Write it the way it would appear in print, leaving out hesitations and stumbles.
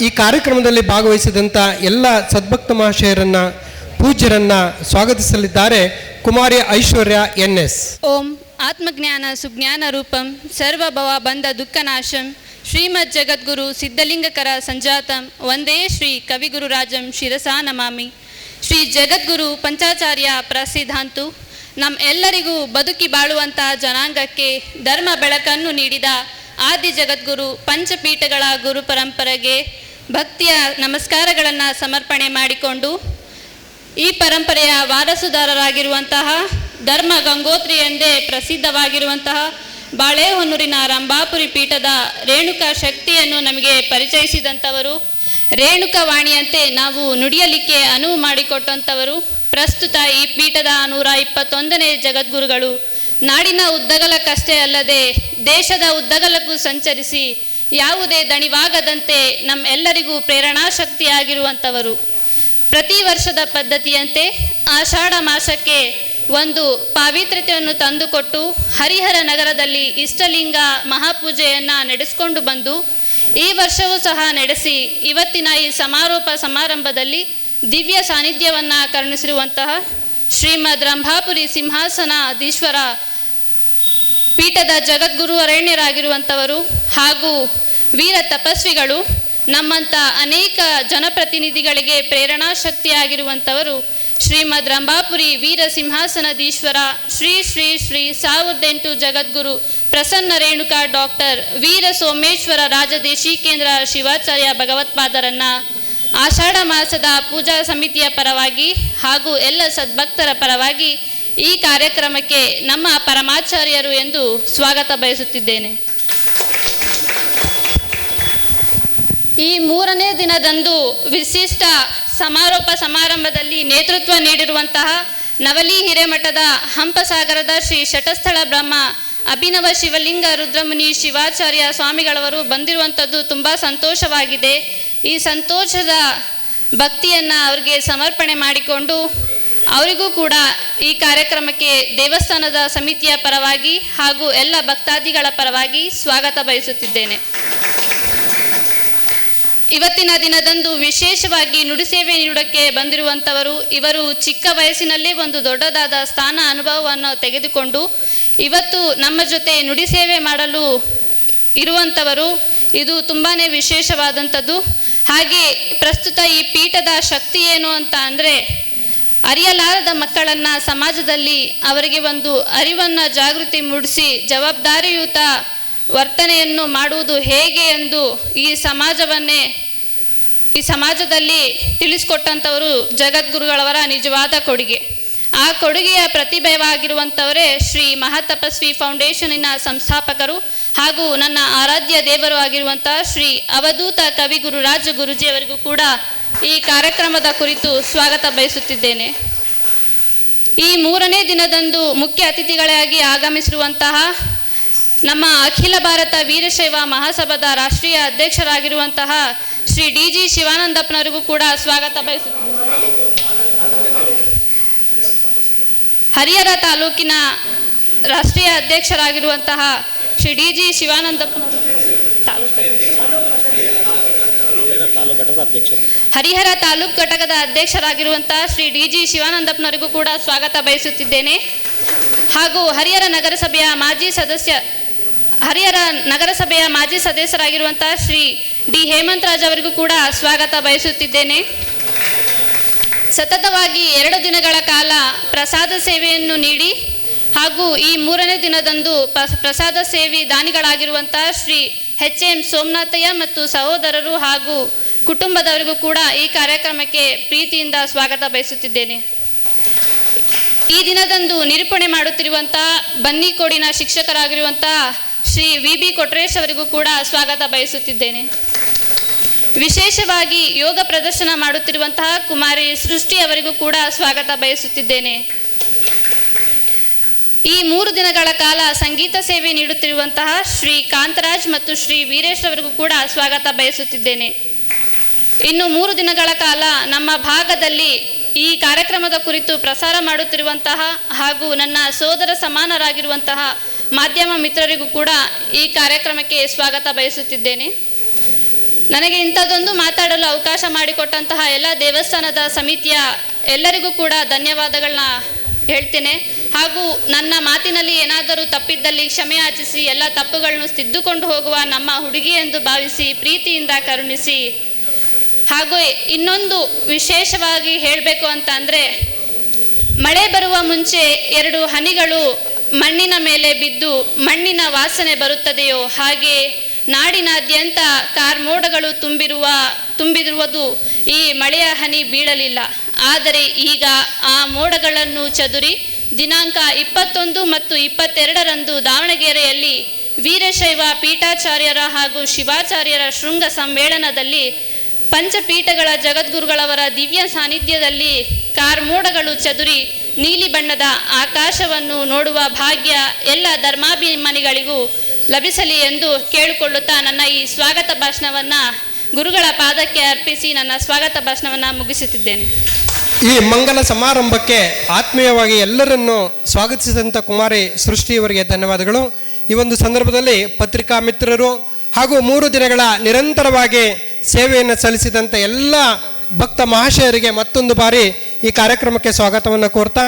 ಈ ಕಾರ್ಯಕ್ರಮದಲ್ಲಿ ಭಾಗವಹಿಸಿದಂಥ ಎಲ್ಲ ಸದ್ಭಕ್ತ ಮಹಾಶಯರನ್ನ ಪೂಜ್ಯರನ್ನ ಸ್ವಾಗತಿಸಲಿದ್ದಾರೆ ಕುಮಾರಿ ಐಶ್ವರ್ಯ ಎನ್ಎಸ್. ಓಂ ಆತ್ಮಜ್ಞಾನ ಸುಜ್ಞಾನ ರೂಪಂ ಸರ್ವಭವ ಬಂಧ ದುಃಖನಾಶಂ ಶ್ರೀಮದ್ ಜಗದ್ಗುರು ಸಿದ್ಧಲಿಂಗಕರ ಸಂಜಾತಂ ವಂದೇ ಶ್ರೀ ಕವಿಗುರುರಾಜಂ ಶಿರಸಾ ನಮಾಮಿ. ಶ್ರೀ ಜಗದ್ಗುರು ಪಂಚಾಚಾರ್ಯ ಪ್ರಸಿದ್ಧಾಂತು ನಮ್ಮ ಎಲ್ಲರಿಗೂ ಬದುಕಿ ಬಾಳುವಂತಹ ಜನಾಂಗಕ್ಕೆ ಧರ್ಮ ಬೆಳಕನ್ನು ನೀಡಿದ ಆದಿ ಜಗದ್ಗುರು ಪಂಚಪೀಠಗಳ ಗುರು ಪರಂಪರೆಗೆ ಭಕ್ತಿಯ ನಮಸ್ಕಾರಗಳನ್ನು ಸಮರ್ಪಣೆ ಮಾಡಿಕೊಂಡು ಈ ಪರಂಪರೆಯ ವಾರಸುದಾರರಾಗಿರುವಂತಹ ಧರ್ಮ ಗಂಗೋತ್ರಿ ಎಂದೇ ಪ್ರಸಿದ್ಧವಾಗಿರುವಂತಹ ಬಾಳೆಹೊನ್ನೂರಿನ ರಂಭಾಪುರಿ ಪೀಠದ ರೇಣುಕಾ ಶಕ್ತಿಯನ್ನು ನಮಗೆ ಪರಿಚಯಿಸಿದಂಥವರು, ರೇಣುಕಾ ವಾಣಿಯಂತೆ ನಾವು ನುಡಿಯಲಿಕ್ಕೆ ಅನುವು ಮಾಡಿಕೊಟ್ಟಂಥವರು, ಪ್ರಸ್ತುತ ಈ ಪೀಠದ 121ನೇ ಜಗದ್ಗುರುಗಳು. ನಾಡಿನ ಉದ್ದಗಲಕ್ಕಷ್ಟೇ ಅಲ್ಲದೆ ದೇಶದ ಉದ್ದಗಲಕ್ಕೂ ಸಂಚರಿಸಿ ಯಾವುದೇ ದಣಿವಾಗದಂತೆ ನಮ್ಮೆಲ್ಲರಿಗೂ ಪ್ರೇರಣಾ ಶಕ್ತಿಯಾಗಿರುವಂಥವರು. ಪ್ರತಿ ವರ್ಷದ ಪದ್ಧತಿಯಂತೆ ಆಷಾಢ ಮಾಸಕ್ಕೆ ಒಂದು ಪಾವಿತ್ರ್ಯತೆಯನ್ನು ತಂದುಕೊಟ್ಟು ಹರಿಹರ ನಗರದಲ್ಲಿ ಇಷ್ಟಲಿಂಗ ಮಹಾಪೂಜೆಯನ್ನು ನಡೆಸಿಕೊಂಡು ಬಂದು ಈ ವರ್ಷವೂ ಸಹ ನಡೆಸಿ ಇವತ್ತಿನ ಈ ಸಮಾರೋಪ ಸಮಾರಂಭದಲ್ಲಿ ದಿವ್ಯ ಸಾನ್ನಿಧ್ಯವನ್ನು ಕರುಣಿಸಿರುವಂತಹ ಶ್ರೀಮದ್ ರಂಭಾಪುರಿ ಸಿಂಹಾಸನಾಧೀಶ್ವರ ಪೀಠದ ಜಗದ್ಗುರು ಅರಣ್ಯರಾಗಿರುವಂಥವರು ಹಾಗೂ ವೀರ ತಪಸ್ವಿಗಳು, ನಮ್ಮಂಥ ಅನೇಕ ಜನಪ್ರತಿನಿಧಿಗಳಿಗೆ ಪ್ರೇರಣಾ ಶಕ್ತಿಯಾಗಿರುವಂಥವರು ಶ್ರೀಮದ್ ರಂಭಾಪುರಿ ವೀರ ಸಿಂಹಾಸನಾಧೀಶ್ವರ ಶ್ರೀ ಶ್ರೀ ಶ್ರೀ 1008 ಜಗದ್ಗುರು ಪ್ರಸನ್ನ ರೇಣುಕಾ ಡಾಕ್ಟರ್ ವೀರ ಸೋಮೇಶ್ವರ ರಾಜದೇಶಿಕೇಂದ್ರ ಶಿವಾಚಾರ್ಯ ಭಗವತ್ಪಾದರನ್ನು ಆಷಾಢ ಮಾಸದ ಪೂಜಾ ಸಮಿತಿಯ ಪರವಾಗಿ ಹಾಗೂ ಎಲ್ಲ ಸದ್ಭಕ್ತರ ಪರವಾಗಿ ಈ ಕಾರ್ಯಕ್ರಮಕ್ಕೆ ನಮ್ಮ ಪರಮಾಚಾರ್ಯರು ಎಂದು ಸ್ವಾಗತ ಬಯಸುತ್ತಿದ್ದೇನೆ. ಈ 3ನೇ ದಿನದಂದು ವಿಶಿಷ್ಟ ಸಮಾರೋಪ ಸಮಾರಂಭದಲ್ಲಿ ನೇತೃತ್ವ ನೀಡಿರುವಂತಹ ನವಲಿ ಹಿರೇಮಠದ ಹಂಪಸಾಗರದ ಶ್ರೀ ಶಟಸ್ಥಳ ಬ್ರಹ್ಮ ಅಭಿನವ ಶಿವಲಿಂಗ ರುದ್ರಮುನಿ ಶಿವಾಚಾರ್ಯ ಸ್ವಾಮಿಗಳವರು ಬಂದಿರುವಂಥದ್ದು ತುಂಬ ಸಂತೋಷವಾಗಿದೆ. ಈ ಸಂತೋಷದ ಭಕ್ತಿಯನ್ನು ಅವರಿಗೆ ಸಮರ್ಪಣೆ ಮಾಡಿಕೊಂಡು ಅವರಿಗೂ ಕೂಡ ಈ ಕಾರ್ಯಕ್ರಮಕ್ಕೆ ದೇವಸ್ಥಾನದ ಸಮಿತಿಯ ಪರವಾಗಿ ಹಾಗೂ ಎಲ್ಲ ಭಕ್ತಾದಿಗಳ ಪರವಾಗಿ ಸ್ವಾಗತ ಬಯಸುತ್ತಿದ್ದೇನೆ. ಇವತ್ತಿನ ದಿನದಂದು ವಿಶೇಷವಾಗಿ ನುಡಿಸೇವೆ ನೀಡೋಕ್ಕೆ ಬಂದಿರುವಂಥವರು, ಇವರು ಚಿಕ್ಕ ವಯಸ್ಸಿನಲ್ಲೇ ಒಂದು ದೊಡ್ಡದಾದ ಸ್ಥಾನ ಅನುಭವವನ್ನು ತೆಗೆದುಕೊಂಡು ಇವತ್ತು ನಮ್ಮ ಜೊತೆ ನುಡಿಸೇವೆ ಮಾಡಲು ಇರುವಂಥವರು. ಇದು ತುಂಬಾ ವಿಶೇಷವಾದಂಥದ್ದು. ಹಾಗೆ ಪ್ರಸ್ತುತ ಈ ಪೀಠದ ಶಕ್ತಿ ಏನು ಅಂತ ಅಂದರೆ, ಅರಿಯಲಾರದ ಮಕ್ಕಳನ್ನು ಸಮಾಜದಲ್ಲಿ ಅವರಿಗೆ ಒಂದು ಅರಿವನ್ನು ಜಾಗೃತಿ ಮೂಡಿಸಿ ಜವಾಬ್ದಾರಿಯುತ ವರ್ತನೆಯನ್ನು ಮಾಡುವುದು ಹೇಗೆ ಎಂದು ಈ ಸಮಾಜದಲ್ಲಿ ತಿಳಿಸ್ಕೊಟ್ಟಂಥವರು ಜಗದ್ಗುರುಗಳವರ ನಿಜವಾದ ಕೊಡುಗೆ. ಆ ಕೊಡುಗೆಯ ಪ್ರತಿಭೆವಾಗಿರುವಂಥವರೇ ಶ್ರೀ ಮಹಾತಪಸ್ವಿ ಫೌಂಡೇಶನಿನ ಸಂಸ್ಥಾಪಕರು ಹಾಗೂ ನನ್ನ ಆರಾಧ್ಯ ದೇವರು ಆಗಿರುವಂತಹ ಶ್ರೀ ಅವಧೂತ ಕವಿಗುರು ರಾಜ ಗುರುಜಿಯವರಿಗೂ ಕೂಡ ಈ ಕಾರ್ಯಕ್ರಮದ ಕುರಿತು ಸ್ವಾಗತ ಬಯಸುತ್ತಿದ್ದೇನೆ. ಈ 3ನೇ ದಿನದಂದು ಮುಖ್ಯ ಅತಿಥಿಗಳಾಗಿ ಆಗಮಿಸಿರುವಂತಹ ನಮ್ಮ ಅಖಿಲ ಭಾರತ ವೀರಶೈವ ಮಹಾಸಭಾದ ರಾಷ್ಟ್ರೀಯ ಅಧ್ಯಕ್ಷರಾಗಿರುವಂತಹ ಶ್ರೀ ಡಿ.ಜಿ. ಶಿವಾನಂದಪ್ಪನವರಿಗೂ ಕೂಡ ಸ್ವಾಗತ ಬಯಸುತ್ತೇನೆ. ಹರಿಹರ ತಾಲೂಕಿನ ರಾಷ್ಟ್ರೀಯ ಅಧ್ಯಕ್ಷರಾಗಿರುವಂತಹ ಶ್ರೀ ಡಿ.ಜಿ. ಶಿವಾನಂದಪ್ಪನವರು, ಹರಿಹರ ತಾಲೂಕು ಘಟಕದ ಅಧ್ಯಕ್ಷರಾಗಿರುವಂತಹ ಶ್ರೀ ಡಿ.ಜಿ. ಶಿವಾನಂದಪ್ಪನವರಿಗೂ ಕೂಡ ಸ್ವಾಗತ ಬಯಸುತ್ತಿದ್ದೇನೆ. ಹಾಗೂ ಹರಿಹರ ನಗರಸಭೆಯ ಮಾಜಿ ಸದಸ್ಯರಾಗಿರುವಂತಹ ಶ್ರೀ ಡಿ ಹೇಮಂತರಾಜ್ ಅವರಿಗೂ ಕೂಡ ಸ್ವಾಗತ ಬಯಸುತ್ತಿದ್ದೇನೆ. ಸತತವಾಗಿ 2 ದಿನಗಳ ಕಾಲ ಪ್ರಸಾದ ಸೇವೆಯನ್ನು ನೀಡಿ ಹಾಗೂ ಈ 3ನೇ ದಿನದಂದು ಪ್ರಸಾದ ಸೇವೆ ದಾನಿಗಳಾಗಿರುವಂತಹ ಶ್ರೀ ಎಚ್.ಎಂ. ಸೋಮನಾಥಯ್ಯ ಮತ್ತು ಸಹೋದರರು ಹಾಗೂ ಕುಟುಂಬದವರಿಗೂ ಕೂಡ ಈ ಕಾರ್ಯಕ್ರಮಕ್ಕೆ ಪ್ರೀತಿಯಿಂದ ಸ್ವಾಗತ ಬಯಸುತ್ತಿದ್ದೇನೆ. ಈ ದಿನದಂದು ನಿರೂಪಣೆ ಮಾಡುತ್ತಿರುವಂತಹ ಬನ್ನಿಕೋಡಿನ ಶಿಕ್ಷಕರಾಗಿರುವಂತಹ ಶ್ರೀ ವಿ.ಬಿ. ಕೊಟ್ರೇಶ್ ಅವರಿಗೂ ಕೂಡ ಸ್ವಾಗತ ಬಯಸುತ್ತಿದ್ದೇನೆ. ವಿಶೇಷವಾಗಿ ಯೋಗ ಪ್ರದರ್ಶನ ಮಾಡುತ್ತಿರುವಂತಹ ಕುಮಾರಿ ಸೃಷ್ಟಿ ಅವರಿಗೂ ಕೂಡ ಸ್ವಾಗತ ಬಯಸುತ್ತಿದ್ದೇನೆ. ಈ 3 ದಿನಗಳ ಕಾಲ ಸಂಗೀತ ಸೇವೆ ನೀಡುತ್ತಿರುವಂತಹ ಶ್ರೀ ಕಾಂತರಾಜ್ ಮತ್ತು ಶ್ರೀ ವೀರೇಶ್ ಅವರಿಗೂ ಕೂಡ ಸ್ವಾಗತ ಬಯಸುತ್ತಿದ್ದೇನೆ. ಇನ್ನು 3 ದಿನಗಳ ಕಾಲ ನಮ್ಮ ಭಾಗದಲ್ಲಿ ಈ ಕಾರ್ಯಕ್ರಮದ ಕುರಿತು ಪ್ರಸಾರ ಮಾಡುತ್ತಿರುವಂತಹ ಹಾಗೂ ನನ್ನ ಸೋದರ ಸಮಾನರಾಗಿರುವಂತಹ ಮಾಧ್ಯಮ ಮಿತ್ರರಿಗೂ ಕೂಡ ಈ ಕಾರ್ಯಕ್ರಮಕ್ಕೆ ಸ್ವಾಗತ ಬಯಸುತ್ತಿದ್ದೇನೆ. ನನಗೆ ಇಂಥದ್ದೊಂದು ಮಾತಾಡಲು ಅವಕಾಶ ಮಾಡಿಕೊಟ್ಟಂತಹ ಎಲ್ಲ ದೇವಸ್ಥಾನದ ಸಮಿತಿಯ ಎಲ್ಲರಿಗೂ ಕೂಡ ಧನ್ಯವಾದಗಳನ್ನ ಹೇಳ್ತೇನೆ. ಹಾಗೂ ನನ್ನ ಮಾತಿನಲ್ಲಿ ಏನಾದರೂ ತಪ್ಪಿದ್ದಲ್ಲಿ ಕ್ಷಮೆ ಯಾಚಿಸಿ ಎಲ್ಲ ತಪ್ಪುಗಳನ್ನು ತಿದ್ದುಕೊಂಡು ಹೋಗುವ ನಮ್ಮ ಹುಡುಗಿ ಎಂದು ಭಾವಿಸಿ ಪ್ರೀತಿಯಿಂದ ಕರುಣಿಸಿ. ಹಾಗೂ ಇನ್ನೊಂದು ವಿಶೇಷವಾಗಿ ಹೇಳಬೇಕು ಅಂತ ಅಂದರೆ, ಮಳೆ ಬರುವ ಮುಂಚೆ 2 ಹನಿಗಳು ಮಣ್ಣಿನ ಮೇಲೆ ಬಿದ್ದು ಮಣ್ಣಿನ ವಾಸನೆ ಬರುತ್ತದೆಯೋ ಹಾಗೆ ನಾಡಿನಾದ್ಯಂತ ಕಾರ್ಮೋಡಗಳು ತುಂಬಿರುವುದು ಈ ಮಳೆಯ ಹನಿ ಬೀಳಲಿಲ್ಲ. ಆದರೆ ಈಗ ಆ ಮೋಡಗಳನ್ನು ಚದುರಿ ದಿನಾಂಕ 21 ಮತ್ತು 22ರಂದು ದಾವಣಗೆರೆಯಲ್ಲಿ ವೀರಶೈವ ಪೀಠಾಚಾರ್ಯರ ಹಾಗೂ ಶಿವಾಚಾರ್ಯರ ಶೃಂಗ ಸಮ್ಮೇಳನದಲ್ಲಿ ಪಂಚಪೀಠಗಳ ಜಗದ್ಗುರುಗಳವರ ದಿವ್ಯ ಸಾನ್ನಿಧ್ಯದಲ್ಲಿ ಕಾರ್ಮೋಡಗಳು ಚದುರಿ ನೀಲಿ ಬಣ್ಣದ ಆಕಾಶವನ್ನು ನೋಡುವ ಭಾಗ್ಯ ಎಲ್ಲ ಧರ್ಮಾಭಿಮಾನಿಗಳಿಗೂ ಲಭಿಸಲಿ ಎಂದು ಕೇಳಿಕೊಳ್ಳುತ್ತಾ ನನ್ನ ಈ ಸ್ವಾಗತ ಭಾಷಣವನ್ನು ಗುರುಗಳ ಪಾದಕ್ಕೆ ಅರ್ಪಿಸಿ ನನ್ನ ಸ್ವಾಗತ ಭಾಷಣವನ್ನು ಮುಗಿಸುತ್ತಿದ್ದೇನೆ. ಈ ಮಂಗಲ ಸಮಾರಂಭಕ್ಕೆ ಆತ್ಮೀಯವಾಗಿ ಎಲ್ಲರನ್ನು ಸ್ವಾಗತಿಸಿದಂಥ ಕುಮಾರಿ ಸೃಷ್ಟಿಯವರಿಗೆ ಧನ್ಯವಾದಗಳು. ಈ ಒಂದು ಸಂದರ್ಭದಲ್ಲಿ ಪತ್ರಿಕಾ ಮಿತ್ರರು ಹಾಗೂ 3 ದಿನಗಳ ನಿರಂತರವಾಗಿ ಸೇವೆಯನ್ನು ಸಲ್ಲಿಸಿದಂಥ ಎಲ್ಲ ಭಕ್ತ ಮಹಾಶಯರಿಗೆ ಮತ್ತೊಂದು ಬಾರಿ ಈ ಕಾರ್ಯಕ್ರಮಕ್ಕೆ ಸ್ವಾಗತವನ್ನು ಕೋರ್ತಾ